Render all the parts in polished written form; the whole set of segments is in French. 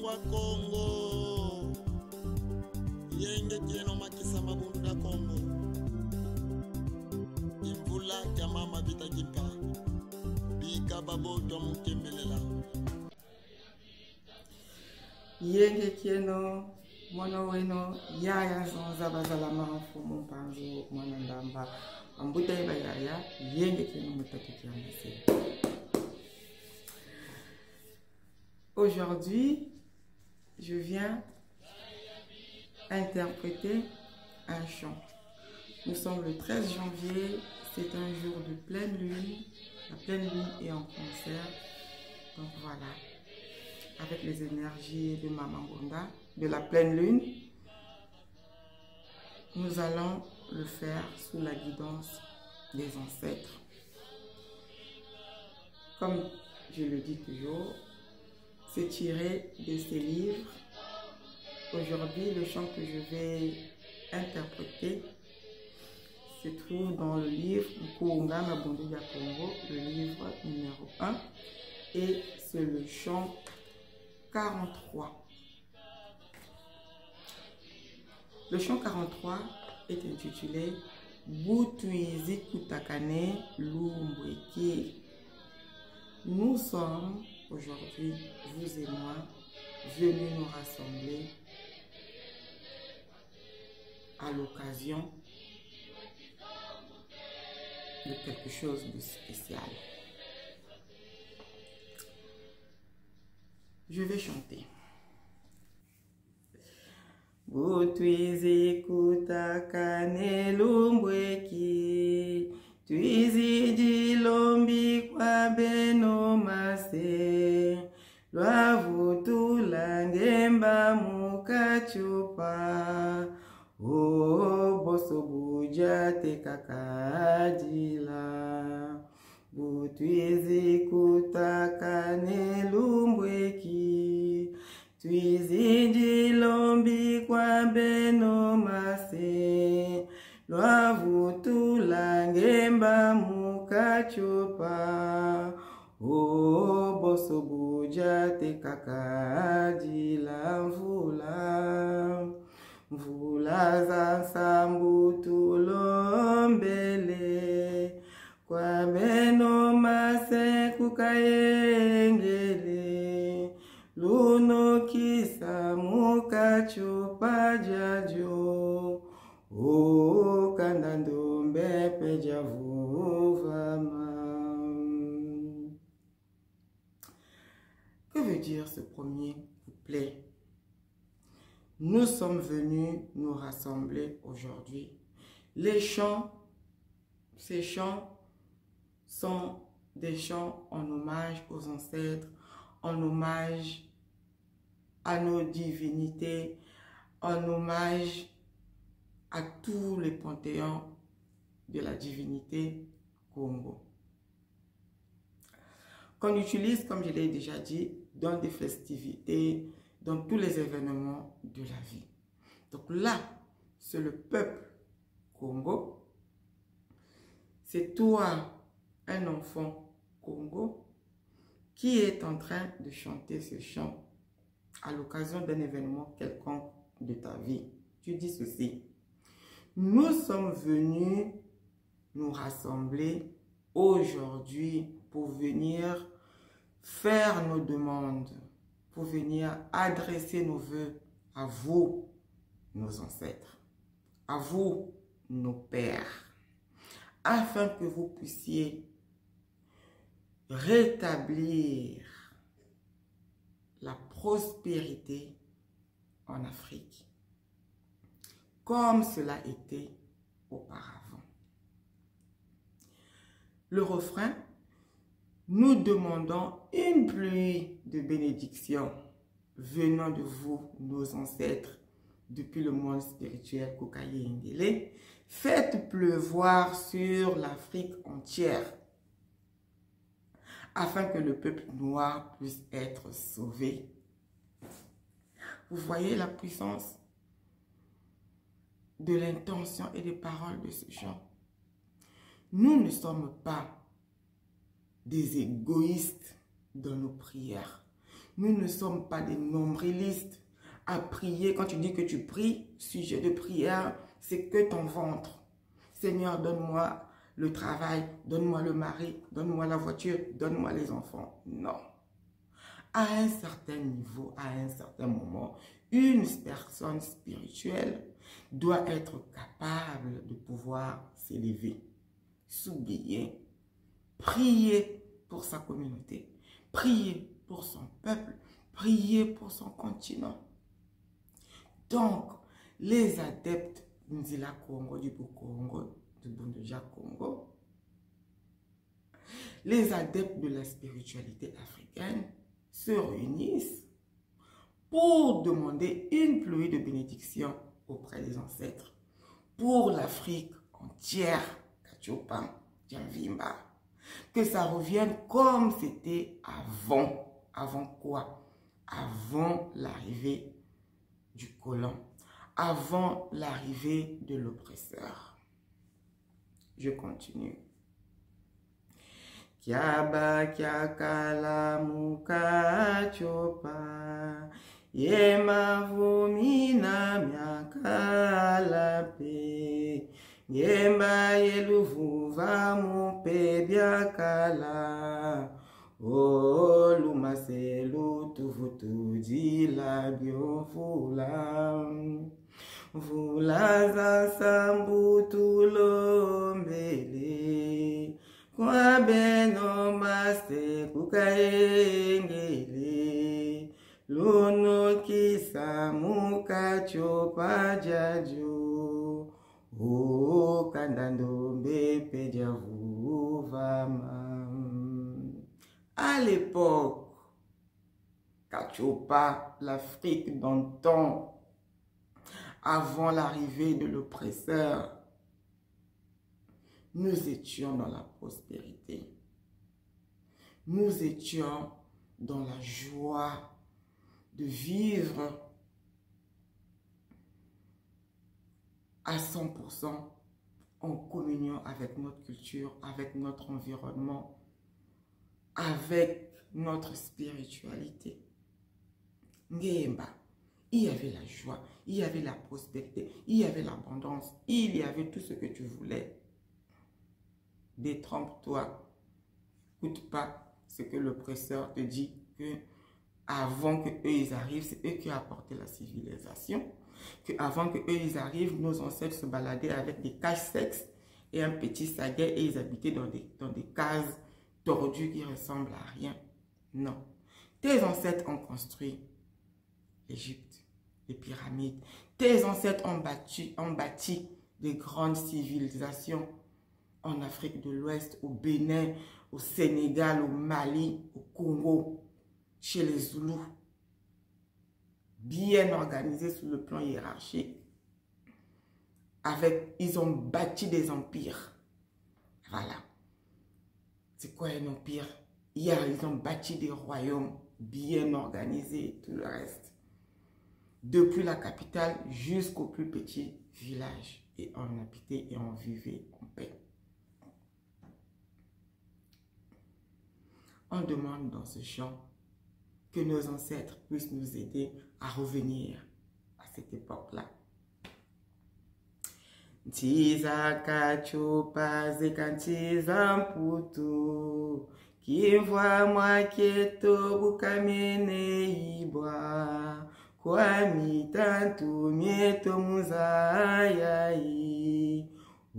wa Congo. Yenge kieno makisa mabundu da Congo. Imvula kya mama bita kipa. Bika babo to mukemelela. Yenge kieno mono weno yaya zonza bazala mafu mpanzo mwana ndamba. Ambuta iba yaya yenge kieno mutaki kiamase. Aujourd'hui, je viens interpréter un chant. Nous sommes le 13 janvier, c'est un jour de pleine lune. La pleine lune est en concert. Donc voilà, avec les énergies de Maman Gonda, de la pleine lune, nous allons le faire sous la guidance des ancêtres. Comme je le dis toujours, c'est tiré de ces livres. Aujourd'hui, le chant que je vais interpréter se trouve dans le livre Nkounga Mabundu ya Congo, le livre numéro 1, et c'est le chant 43. Le chant 43 est intitulé Butuizi Kutakane Lumbweke. Nous sommes aujourd'hui, vous et moi, venus nous rassembler à l'occasion de quelque chose de spécial. Je vais chanter. Butuizi kutakane lumbweki, tuizi dilombi kwa beno mase, lwavutula ngemba mukachupa, o boso buja te kakadila. Butuizi kutakane lumbweki, tuizi dilombi kwa beno mase, lwavutula ngemba mukachupa, o boso buja te kakadila mvula. Mvula za sambu tulombele, kwa beno mase kukayengele, luno kisa mukachupa jajo, o kandandombe peja vuvama. Que veut dire ce premier couplet? Nous sommes venus nous rassembler aujourd'hui. Les chants, ces chants sont des chants en hommage aux ancêtres, en hommage à nos divinités, en hommage à tous les panthéons de la divinité Congo, qu'on utilise, comme je l'ai déjà dit, dans des festivités, dans tous les événements de la vie. Donc là, c'est le peuple Congo, c'est toi, un enfant Congo, qui est en train de chanter ce chant à l'occasion d'un événement quelconque de ta vie. Tu dis ceci: nous sommes venus nous rassembler aujourd'hui pour venir faire nos demandes, pour venir adresser nos vœux à vous, nos ancêtres, à vous, nos pères, afin que vous puissiez rétablir la prospérité en Afrique, comme cela était auparavant. Le refrain: nous demandons une pluie de bénédictions venant de vous, nos ancêtres, depuis le monde spirituel Kokaye Ngele. Faites pleuvoir sur l'Afrique entière, afin que le peuple noir puisse être sauvé. Vous voyez la puissance de l'intention et des paroles de ce chant. Nous ne sommes pas des égoïstes dans nos prières. Nous ne sommes pas des nombrilistes. À prier, quand tu dis que tu pries, sujet de prière, c'est que ton ventre. Seigneur, donne-moi le travail, donne-moi le mari, donne-moi la voiture, donne-moi les enfants. Non. À un certain niveau, à un certain moment, une personne spirituelle doit être capable de pouvoir s'élever, s'oublier, prier pour sa communauté, prier pour son peuple, prier pour son continent. Donc, les adeptes Nzila Congo, du Congo, du Bunduja Congo, les adeptes de la spiritualité africaine se réunissent pour demander une pluie de bénédiction auprès des ancêtres pour l'Afrique entière, Kachopa, Djavimba, que ça revienne comme c'était avant. Avant quoi? Avant l'arrivée du colon, avant l'arrivée de l'oppresseur. Je continue. Kiaba kiakala muka chopa yema vumina miakala pe yemba yeluvuva mupe biakala o lumaselu tuvutu dila biofula vula za sambutu lombele kwa beno maste kukaengele luno kisa muka chopa jaju o kandandombe pejavuvama. À l'époque, Kachopa, l'Afrique d'antan, avant l'arrivée de l'oppresseur, nous étions dans la prospérité. Nous étions dans la joie de vivre à 100% en communion avec notre culture, avec notre environnement, avec notre spiritualité. Ngemba, il y avait la joie, il y avait la prospérité, il y avait l'abondance, il y avait tout ce que tu voulais. Détrompe-toi, n'écoute pas ce que l'oppresseur te dit, que avant que eux ils arrivent, c'est eux qui ont apporté la civilisation, que avant que eux ils arrivent, nos ancêtres se baladaient avec des cages sexes et un petit saguet et ils habitaient dans des cases tordues qui ressemblent à rien. Non. Tes ancêtres ont construit l'Égypte, les pyramides. Tes ancêtres ont bâti des grandes civilisations en Afrique de l'Ouest, au Bénin, au Sénégal, au Mali, au Congo, chez les Zoulous. Bien organisés sur le plan hiérarchique. Ils ont bâti des empires. Voilà. C'est quoi un empire? Ils ont bâti des royaumes bien organisés et tout le reste. Depuis la capitale jusqu'au plus petit village. Et on habitait et on vivait en paix. On demande dans ce chant que nos ancêtres puissent nous aider à revenir à cette époque-là. Ntiza kachupa zekantiza mputu kivwa mwaketo bukamene ibwa kwa mitantu mieto muzayai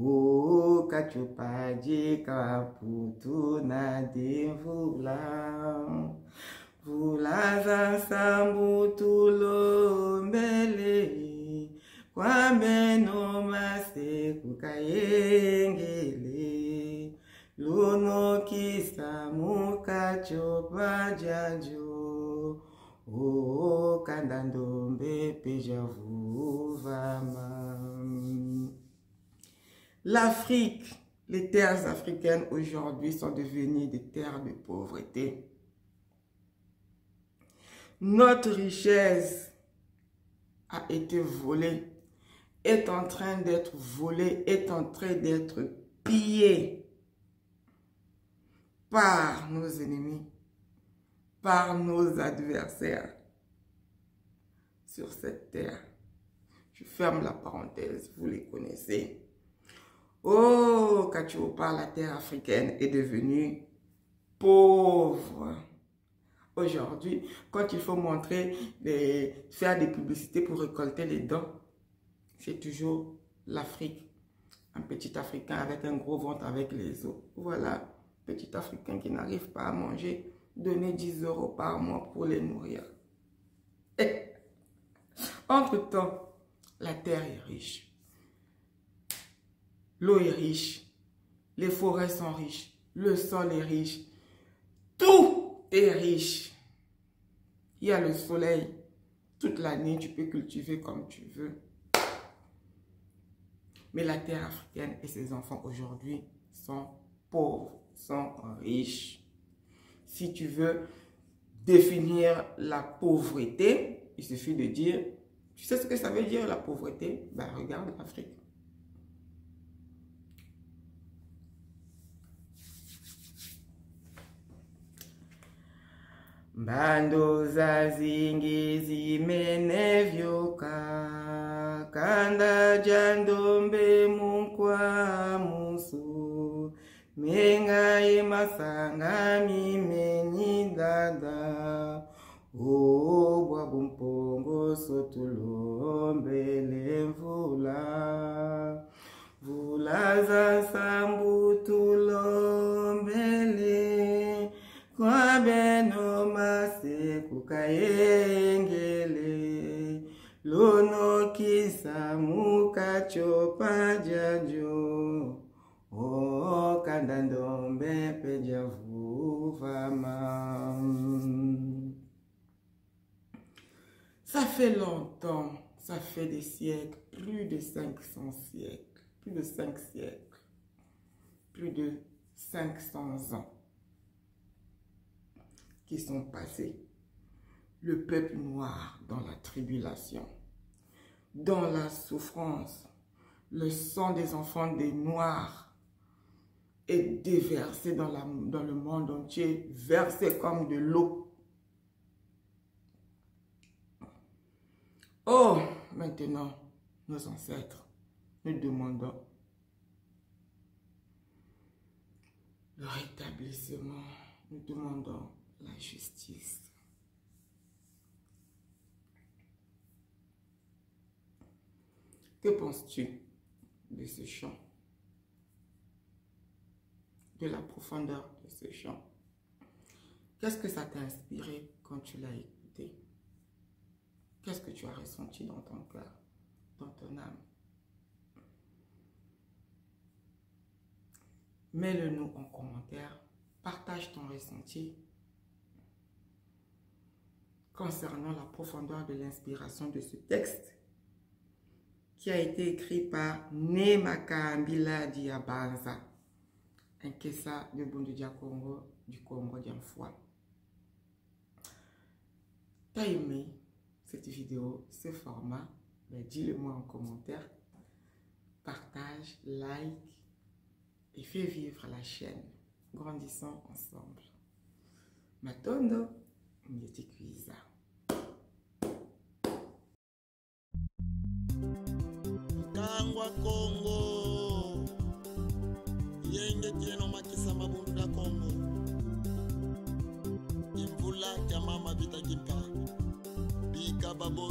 o kachupa jeka putu na devula vula za sambutu lombele kwa meno mase kukayengele luno kisa muka chopa jajo o kandandombe pejavuvama. L'Afrique, les terres africaines aujourd'hui sont devenues des terres de pauvreté. Notre richesse a été volée, est en train d'être volée, est en train d'être pillée par nos ennemis, par nos adversaires sur cette terre. Je ferme la parenthèse, vous les connaissez. Oh, Kachiopa, la terre africaine est devenue pauvre. Aujourd'hui, quand il faut montrer, faire des publicités pour récolter les dons, c'est toujours l'Afrique. Un petit Africain avec un gros ventre avec les os. Voilà, petit Africain qui n'arrive pas à manger, donner 10 € par mois pour les nourrir. Et, entre-temps, la terre est riche. L'eau est riche. Les forêts sont riches. Le sol est riche. Tout est riche. Il y a le soleil. Toute l'année, tu peux cultiver comme tu veux. Mais la terre africaine et ses enfants aujourd'hui sont pauvres, sont riches. Si tu veux définir la pauvreté, il suffit de dire, tu sais ce que ça veut dire la pauvreté? Ben, regarde l'Afrique. Bando za zingi zimenevyoka, kanda jandombe munkwa musu, mengaye masanga mimeni dada, o bwabumpongo sotulombele mvula, vula za sambu tulombele, kwa beno mase kukayengele, lono kisa muka chopa jajo, o kandandombe peja vuvama. Ça fait longtemps, ça fait des siècles, plus de 500 siècles, plus de 5 siècles, plus de 500 ans qui sont passés. Le peuple noir dans la tribulation, dans la souffrance, le sang des enfants des noirs est déversé dans le monde entier, versé comme de l'eau. Oh, maintenant, nos ancêtres, nous demandons le rétablissement, nous demandons la justice. Que penses-tu de ce chant? De la profondeur de ce chant? Qu'est-ce que ça t'a inspiré quand tu l'as écouté? Qu'est-ce que tu as ressenti dans ton cœur, dans ton âme? Mets-le nous en commentaire. Partage ton ressenti concernant la profondeur de l'inspiration de ce texte qui a été écrit par Nemaka Mbila Diabanza, un Kessa de Bundudia Congo, du Congo d'Anfoua. T'as aimé cette vidéo, ce format? Ben, dis-le-moi en commentaire. Partage, like et fais vivre la chaîne. Grandissons ensemble. Matondo, Mietikwiza. Kangwa Congo, yenge tieno makisa mabundu da Congo. Imvula ya mama vita kimpa, bika babo.